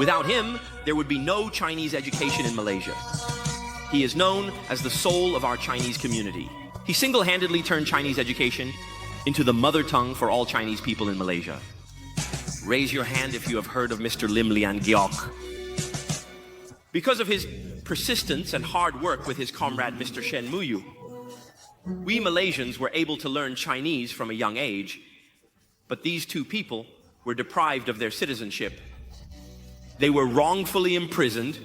Without him, there would be no Chinese education in Malaysia. He is known as the soul of our Chinese community. He single-handedly turned Chinese education into the mother tongue for all Chinese people in Malaysia. Raise your hand if you have heard of Mr. Lim Lian Giok. Because of his persistence and hard work with his comrade Mr. Shen Muyu, we Malaysians were able to learn Chinese from a young age, but these two people were deprived of their citizenship. They were wrongfully imprisoned,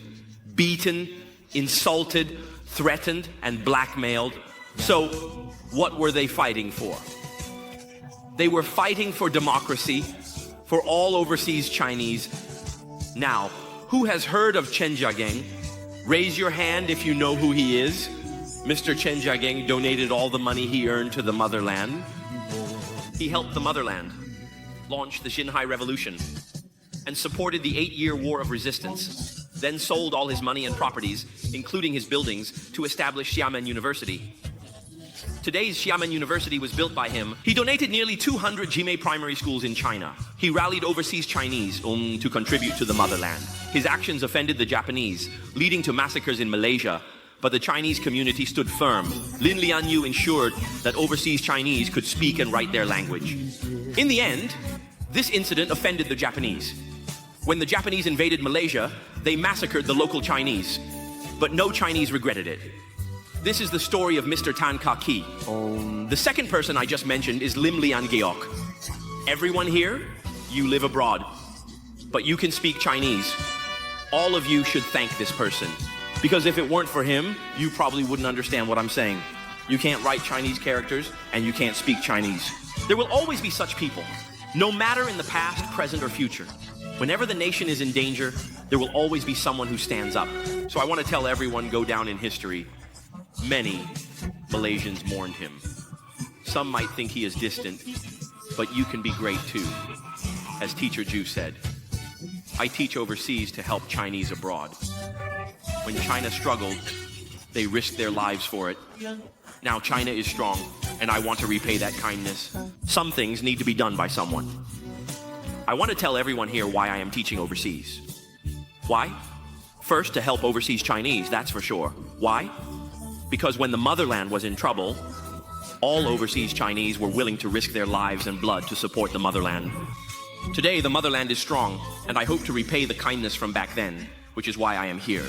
beaten, insulted, threatened, and blackmailed. So, what were they fighting for? They were fighting for democracy for all overseas Chinese. Now, who has heard of Chen Jiageng? Raise your hand if you know who he is. Mr. Chen Jiageng donated all the money he earned to the motherland. He helped the motherland launch the Xinhai Revolution and supported the 8-year war of resistance, then sold all his money and properties, including his buildings, to establish Xiamen University. Today's Xiamen University was built by him. He donated nearly 200 Jimei primary schools in China. He rallied overseas Chinese to contribute to the motherland. His actions offended the Japanese, leading to massacres in Malaysia, but the Chinese community stood firm. Lin Lianyu ensured that overseas Chinese could speak and write their language. In the end, this incident offended the Japanese. When the Japanese invaded Malaysia, they massacred the local Chinese, but no Chinese regretted it. This is the story of Mr. Tan Ka Ki. The second person I just mentioned is Lim Lian Giok. Everyone here, you live abroad, but you can speak Chinese. All of you should thank this person, because if it weren't for him, you probably wouldn't understand what I'm saying. You can't write Chinese characters, and you can't speak Chinese. There will always be such people, no matter in the past, present, or future. Whenever the nation is in danger, there will always be someone who stands up. So I want to tell everyone, go down in history. Many Malaysians mourned him. Some might think he is distant, but you can be great too. As Teacher Ju said, I teach overseas to help Chinese abroad. When China struggled, they risked their lives for it. Now China is strong, and I want to repay that kindness. Some things need to be done by someone. I want to tell everyone here why I am teaching overseas. Why? First, to help overseas Chinese, that's for sure. Why? Because when the motherland was in trouble, all overseas Chinese were willing to risk their lives and blood to support the motherland. Today, the motherland is strong, and I hope to repay the kindness from back then, which is why I am here.